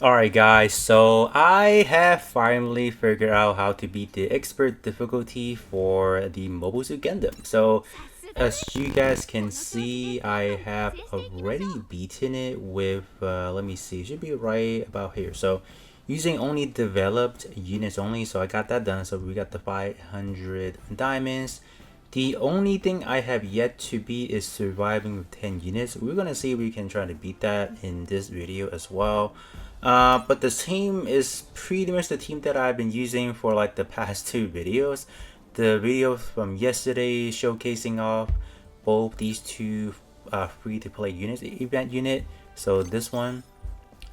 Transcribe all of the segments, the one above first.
Alright guys, so I have finally figured out how to beat the expert difficulty for the Mobile Suit Gundam. So as you guys can see, I have already beaten it with, let me see, it should be right about here. So using only developed units only, so I got that done. So we got the 500 diamonds. The only thing I have yet to beat is surviving with 10 units. We're gonna see if we can try to beat that in this video as well. But the team is pretty much the team that I've been using for like the past two videos. The video from yesterday showcasing off both these two free-to-play units, event unit. So this one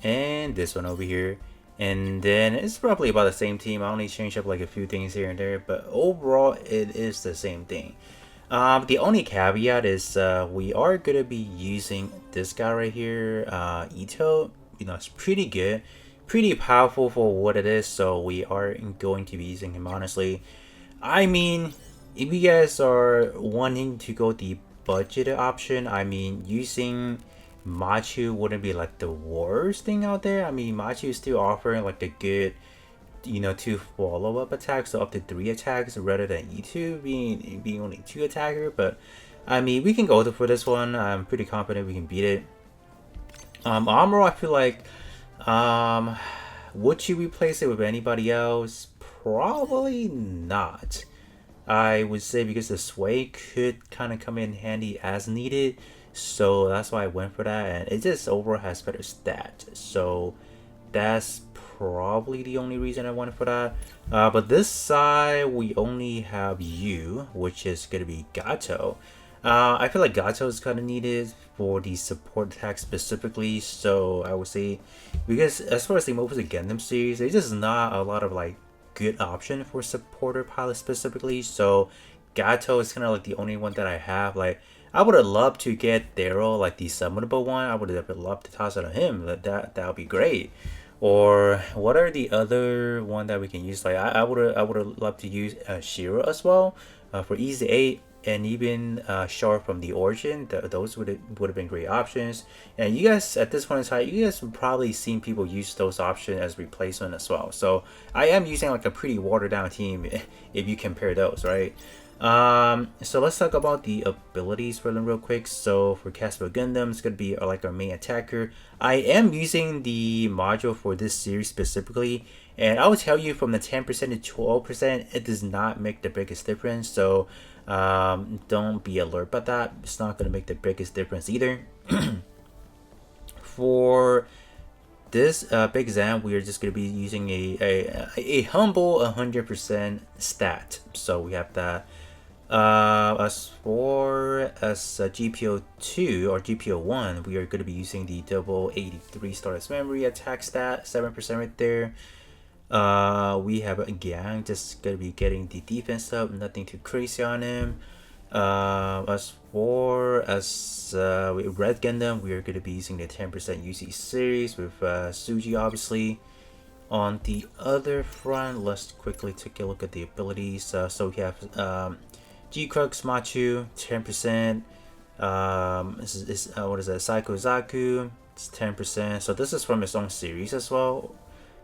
and this one over here. And then it's probably about the same team. I only changed up like a few things here and there, but overall it is the same thing. The only caveat is we are gonna be using this guy right here, Ito. You know, it's pretty good, pretty powerful for what it is. So we are going to be using him honestly. I mean, if you guys are wanting to go the budget option, I mean, using Machu wouldn't be like the worst thing out there. I mean, Machu is still offering like a good, two follow-up attacks, so up to 3 attacks rather than E2 being only 2 attacker. But I mean, we can go for this one. I'm pretty confident we can beat it. Armor, I feel like, would you replace it with anybody else? Probably not. I would say because the sway could kind of come in handy as needed, so that's why I went for that, and it just overall has better stats, so that's probably the only reason I went for that. But this side we only have you, which is gonna be Gato. I feel like Gato is kind of needed for the support attack specifically, so I would say, because as far as the Mobile Suit Gundam series, there's just not a lot of like good option for supporter pilot specifically, so Gato is kind of like the only one that I have. Like, I would have loved to get Daryl, like the summonable one. I would have loved to toss it on him. That would be great. Or what are the other one that we can use? Like I would have loved to use Shiro as well for Easy 8, and even Sharp from the Origin. Those would have been great options. And you guys at this point in time, you guys have probably seen people use those options as replacement as well. So I am using like a pretty watered down team if you compare those, right? So let's talk about the abilities for them real quick. So for Casper Gundam, it's gonna be like our main attacker. I am using the module for this series specifically, and I will tell you from the 10% to 12%, it does not make the biggest difference. So don't be alert about that. It's not gonna make the biggest difference either. For this big exam, we are just going to be using a humble 100% stat. So we have that. As for GPO2 or GPO1, we are going to be using the double 83 starless memory attack stat, 7% right there. We have a gang, just going to be getting the defense up, nothing too crazy on him. As for Red Gundam, we are going to be using the 10% UC series with Suji obviously. On the other front, let's quickly take a look at the abilities. So we have G-Crux Machu, 10%. What is that? Psycho Zaku, it's 10%. So this is from its own series as well.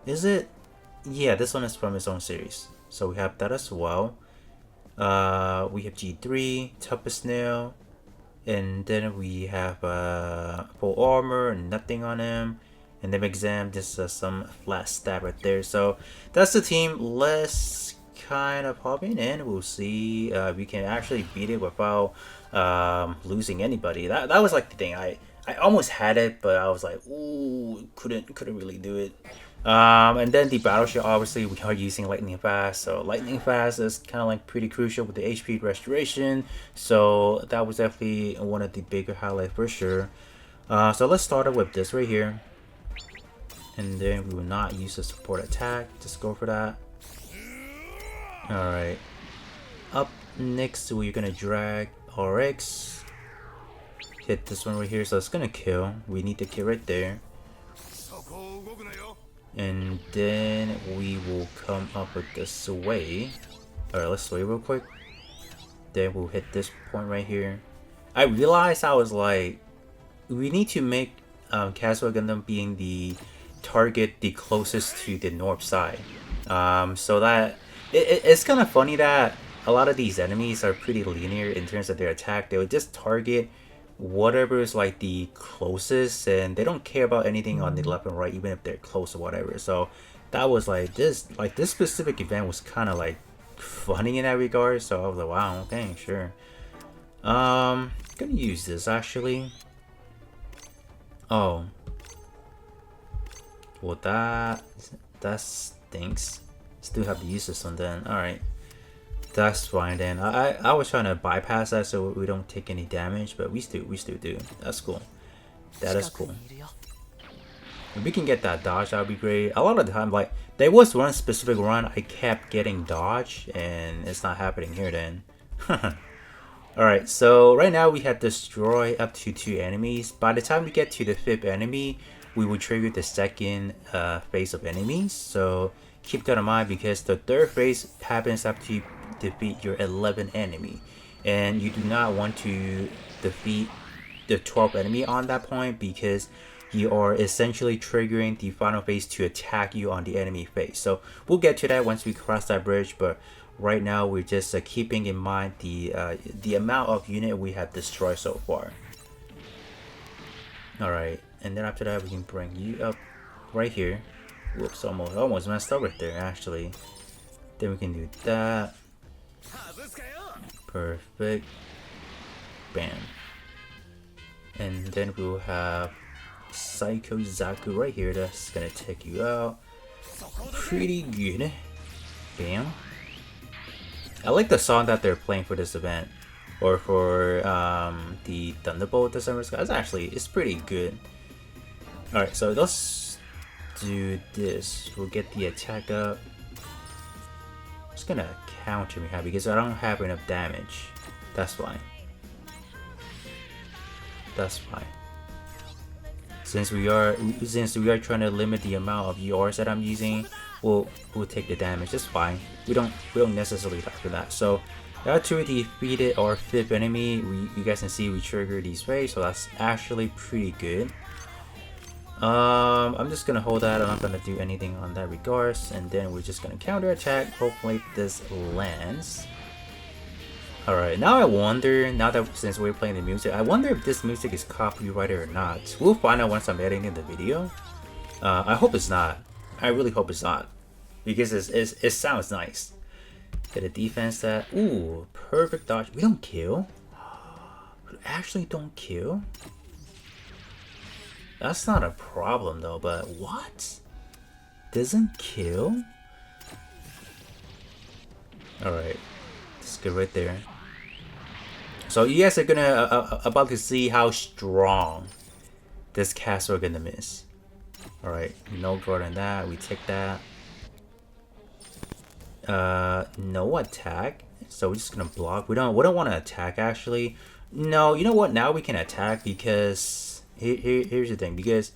Is it? Yeah, this one is from its own series. So we have that as well. We have G3, Tupper Snail, and then we have full armor, nothing on him, and then exam just some flat stab right there. So that's the team. Let's kind of hop in. We'll see if we can actually beat it without losing anybody. That was like the thing. I almost had it, but I was like, ooh, couldn't really do it. And then the battleship, obviously we are using lightning fast, so lightning fast is kind of like pretty crucial with the HP restoration, so that was definitely one of the bigger highlights for sure. So let's start with this right here, and then we will not use the support attack, just go for that. Alright, up next we're gonna drag RX, hit this one right here, so it's gonna kill. We need the kill right there. And then we will come up with the sway. Alright, let's sway real quick. Then we'll hit this point right here. I realized I was like, we need to make Casper Gundam being the target the closest to the north side. So that it's kind of funny that a lot of these enemies are pretty linear in terms of their attack. They would just target whatever is like the closest, and they don't care about anything on the left and right, even if they're close or whatever. So that was like this specific event was kind of like funny in that regard. So I was like, wow, okay, sure. Gonna use this actually. Oh, well that stinks. Still have to use this one then. All right, that's fine then. I was trying to bypass that so we don't take any damage, but we still do. That's cool. That is cool. If we can get that dodge, that would be great. A lot of the time, like there was one specific run I kept getting dodge, and it's not happening here then. Alright, so right now we have destroy up to 2 enemies. By the time we get to the 5th enemy, we will trigger the 2nd phase of enemies. So keep that in mind, because the 3rd phase happens after you defeat your 11th enemy. And you do not want to defeat the 12th enemy on that point, because you are essentially triggering the final phase to attack you on the enemy phase. So we'll get to that once we cross that bridge, but right now we're just keeping in mind the amount of unit we have destroyed so far. Alright, and then after that we can bring you up right here. Whoops, almost messed up right there actually. Then we can do that. Perfect. Bam. And then we'll have Psycho Zaku right here. That's gonna take you out. Pretty good. Bam. I like the song that they're playing for this event, or for the Thunderbolt December Sky. It's pretty good. Alright, so let's do this. We'll get the attack up. Just gonna counter me because I don't have enough damage. That's fine. That's fine. Since we are trying to limit the amount of URs that I'm using, we'll take the damage. That's fine. We don't necessarily have for that. So after we defeated our 5th enemy, you guys can see we trigger these waves, so that's actually pretty good. I'm just gonna hold that. I'm not gonna do anything on that regards, and then we're just gonna counter attack. Hopefully this lands. Alright, now I wonder, since we're playing the music, I wonder if this music is copyrighted or not. We'll find out once I'm editing the video. I hope it's not. I really hope it's not, because it sounds nice. Get a defense that, ooh, perfect dodge. We don't kill. We actually don't kill. That's not a problem though, but what? Doesn't kill? Alright, let's get right there. So you guys are gonna about to see how strong this Castle Gundam is. Alright, no guard on that. We take that. No attack. So we're just gonna block. We don't want to attack actually. No, you know what? Now we can attack, because here's the thing. Because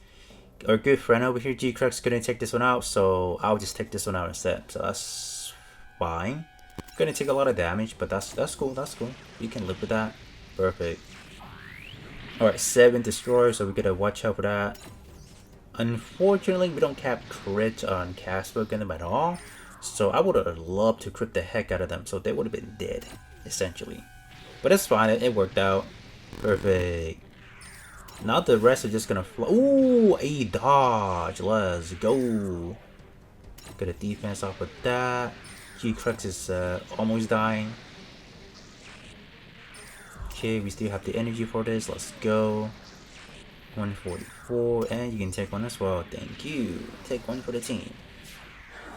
our good friend over here, G-Crux, is gonna take this one out. So I'll just take this one out instead. So that's fine. Gonna take a lot of damage, but that's cool. That's cool. We can live with that. Perfect. Alright, 7 destroyers, so we gotta watch out for that. Unfortunately, we don't have crit on Casper Gundam at all. So I would have loved to crit the heck out of them, so they would have been dead, essentially. But it's fine, it worked out. Perfect. Now the rest are just gonna fly. Ooh, a dodge. Let's go. Get a defense off of that. G-Crux is almost dying. Okay, we still have the energy for this. Let's go. 144, and you can take one as well. Thank you. Take one for the team.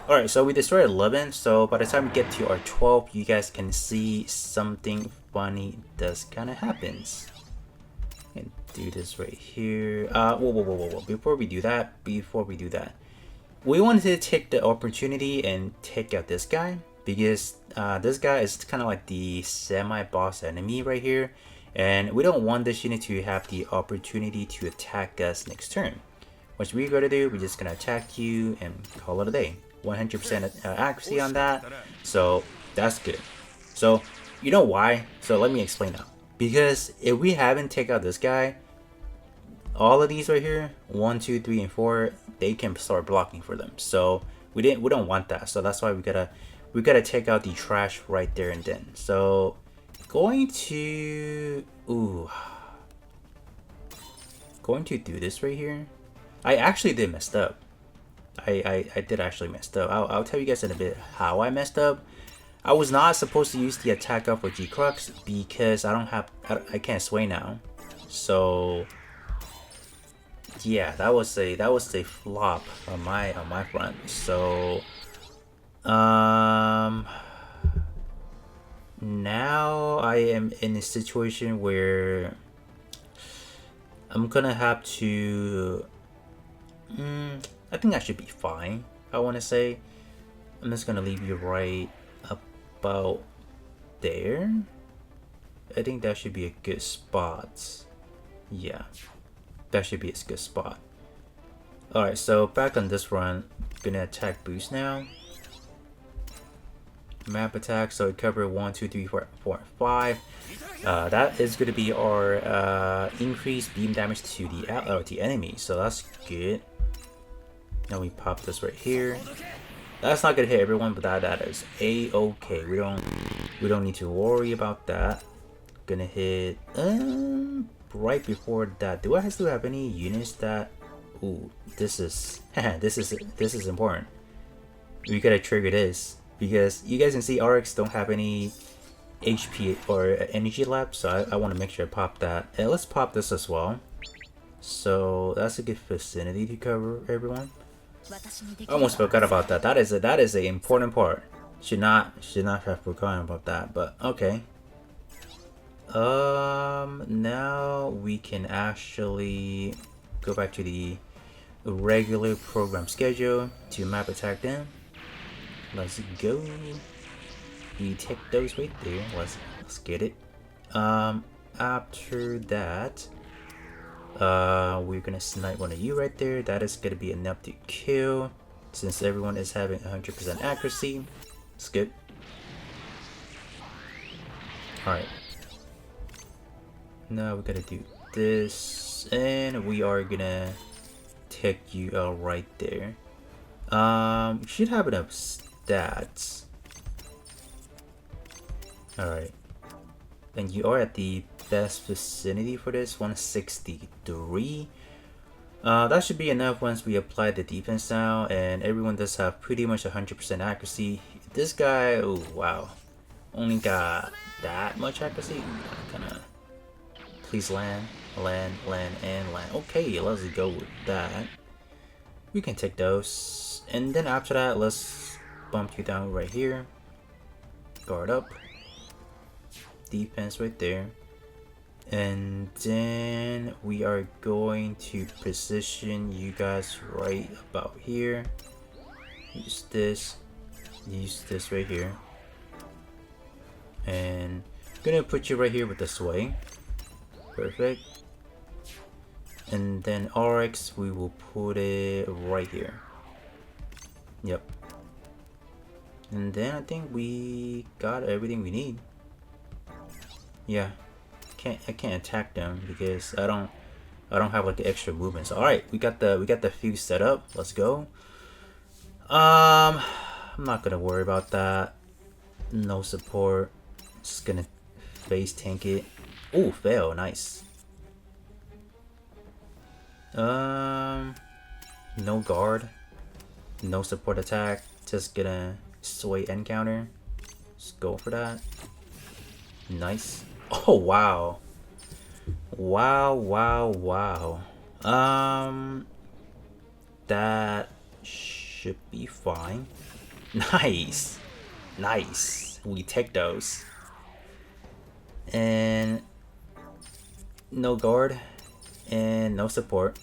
Alright, so we destroyed 11. So by the time we get to our 12, you guys can see something funny does kind of happens. And do this right here. Whoa. Before we do that, we wanted to take the opportunity and take out this guy, because this guy is kind of like the semi-boss enemy right here, and we don't want this unit to have the opportunity to attack us next turn. What we're gonna do, we're just gonna attack you and call it a day. 100% accuracy on that, so that's good. So you know why? So let me explain now. Because if we haven't taken out this guy, all of these right here, 1, 2, 3, and 4, they can start blocking for them. So we don't want that. So that's why we gotta take out the trash right there and then. So going to do this right here. I actually did messed up. I did actually messed up. I'll tell you guys in a bit how I messed up. I was not supposed to use the attack up for G Crux because I can't sway now. So yeah, that was a flop on my front. So now I am in a situation where I'm gonna have to I think I should be fine. I want to say I'm just gonna leave you right about there. I think that should be a good spot. Yeah, that should be a good spot. Alright, so back on this run, gonna attack boost now. Map attack, so it covered 1, 2, 3, 4, 5. That is gonna be our increased beam damage to the enemy, so that's good. Now we pop this right here. That's not gonna hit everyone, but that is a-okay. We don't need to worry about that. Gonna hit right before that. Do I still have any units that? Ooh, this is this is important. We gotta trigger this because you guys can see RX don't have any HP or energy left, so I want to make sure I pop that. And let's pop this as well. So that's a good vicinity to cover everyone. I almost forgot about that. That is a important part. Should not have forgotten about that. But okay. Now we can actually go back to the regular program schedule to map attack them. Let's go. We take those right there. Let's get it. After that, we're gonna snipe one of you right there. That is gonna be enough to kill since everyone is having 100% accuracy. Skip. Alright. Now we gotta do this, and we are gonna take you out right there. You should have enough stats. Alright. And you are at the best vicinity for this, 163. That should be enough once we apply the defense now, and everyone does have pretty much 100% accuracy. This guy, oh wow, only got that much accuracy. Kinda. Please land, land, and land. Okay, let's go with that. We can take those, and then after that, let's bump you down right here. Guard up. Defense right there. And then we are going to position you guys right about here. Use this right here. And I'm gonna put you right here with the sway. Perfect. And then RX, we will put it right here. Yep. And then I think we got everything we need. Yeah. I can't attack them because I don't have like the extra movement. So alright, we got the fuse set up. Let's go. I'm not gonna worry about that. No support. Just gonna face tank it. Oh, fail, nice. No guard. No support attack. Just gonna sway end counter. Just go for that. Nice. Oh wow. Wow. That should be fine. Nice. We take those. And no guard and no support.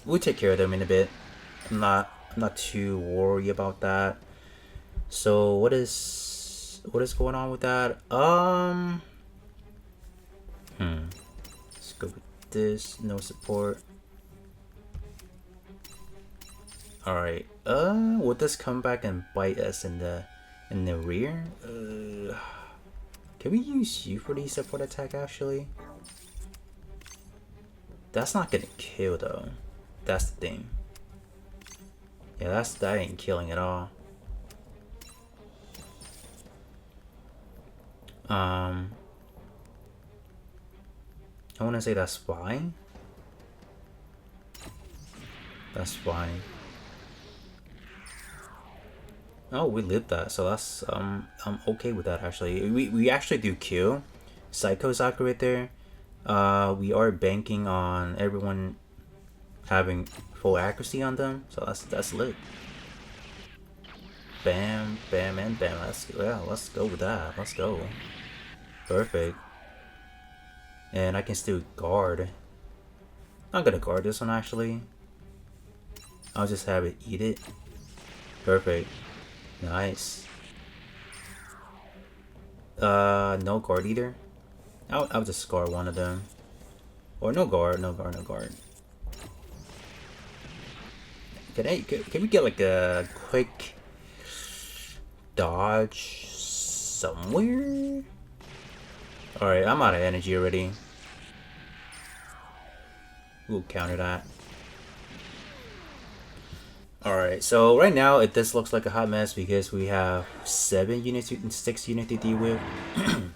We'll take care of them in a bit. I'm not too worried about that. So what is going on with that? Let's go with this. No support. Alright. Will this come back and bite us in the rear? Can we use you for the support attack actually? That's not gonna kill though. That's the thing. Yeah, that ain't killing at all. I wanna say that's fine. That's fine. Oh, we lived that, so that's I'm okay with that actually. We actually do kill Psycho Saku right there. We are banking on everyone having full accuracy on them, so that's lit. Bam, bam, and bam. Let's go with that. Let's go. Perfect. And I can still guard. I'm gonna guard this one actually. I'll just have it eat it. Perfect. Nice. No guard either. I'll just guard one of them. Or no guard, no guard, no guard. Can we get like a quick dodge somewhere? Alright, I'm out of energy already. We'll counter that. Alright, so right now this looks like a hot mess because we have 7 units and 6 units to deal with. I'm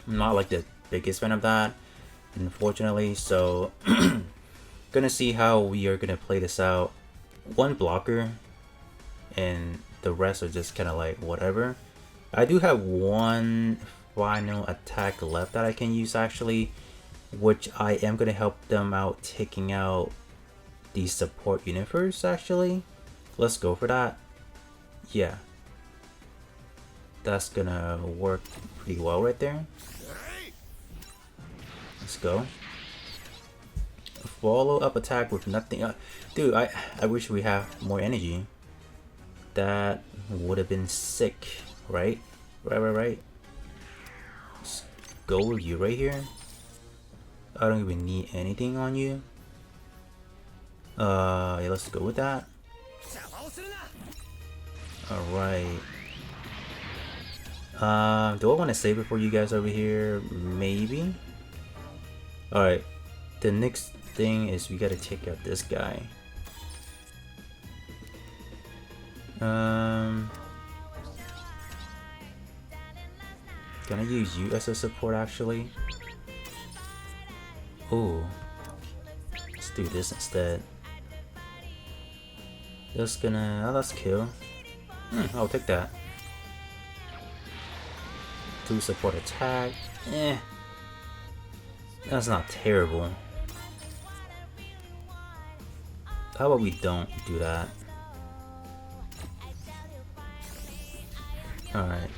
not like the biggest fan of that, unfortunately, so gonna see how we are gonna play this out. One blocker and the rest are just kind of like whatever. I do have one final attack left that I can use actually, which I am gonna help them out taking out the support unit first actually. Let's go for that. Yeah, that's gonna work pretty well right there. Let's go. Follow up attack with nothing. Dude, I wish we have more energy. That would have been sick, right? Right. Let's go with you right here. I don't even need anything on you. Yeah, let's go with that. Alright. Do I want to save it for you guys over here? Maybe. Alright. The next thing is we gotta take out this guy. Can I use you as a support actually? Oh, let's do this instead. Just gonna let's kill. I'll take that. 2 support attack. That's not terrible. How about we don't do that? Alright.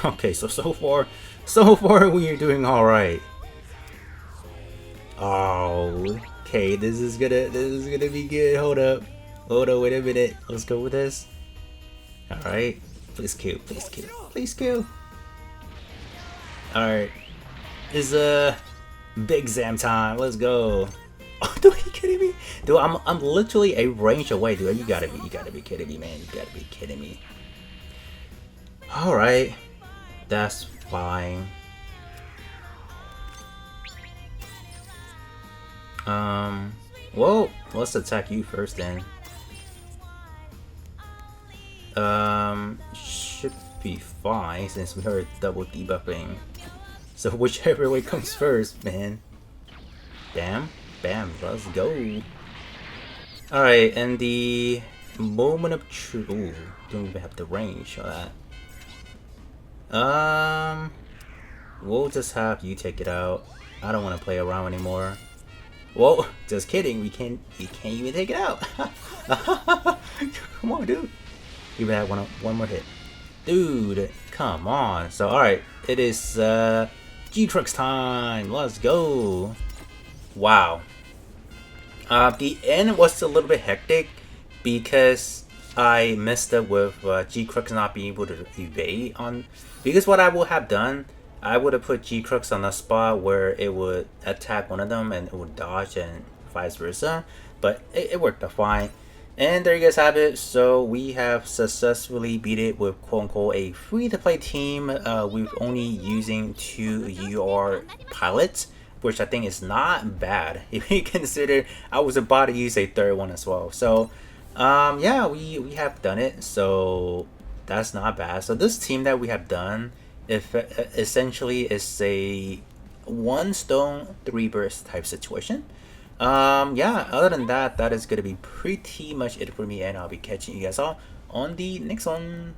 Okay, so far we are doing alright. Oh, okay, this is gonna be good. Hold up, wait a minute. Let's go with this. Alright. Please kill. Alright. It's big exam time. Let's go. Oh, dude, are you kidding me? Dude, I'm literally a range away, dude. You gotta be kidding me, man. You gotta be kidding me. Alright. That's fine. Well, let's attack you first then. Should be fine since we are double debuffing. So whichever way comes first, man. Bam, let's go. Alright, and the moment of truth. Ooh, don't even have the range for that. We'll just have you take it out. I don't want to play around anymore. Whoa, just kidding. We can't even take it out. Come on, dude. Even had one more hit. Dude, come on. So, alright. It is G-Trucks time. Let's go. Wow. The end was a little bit hectic because I messed up with G-Crux not being able to evade on. Because what I would have done, I would have put G-Crux on a spot where it would attack one of them and it would dodge and vice versa. But it worked out fine. And there you guys have it. So we have successfully beat it with quote unquote a free to play team with only using 2 UR pilots. which I think is not bad if you consider I was about to use a third one as well. So yeah, we have done it, so that's not bad. So this team that we have done, if essentially is a one stone three burst type situation. Yeah, other than that, that is gonna be pretty much it for me, and I'll be catching you guys all on the next one.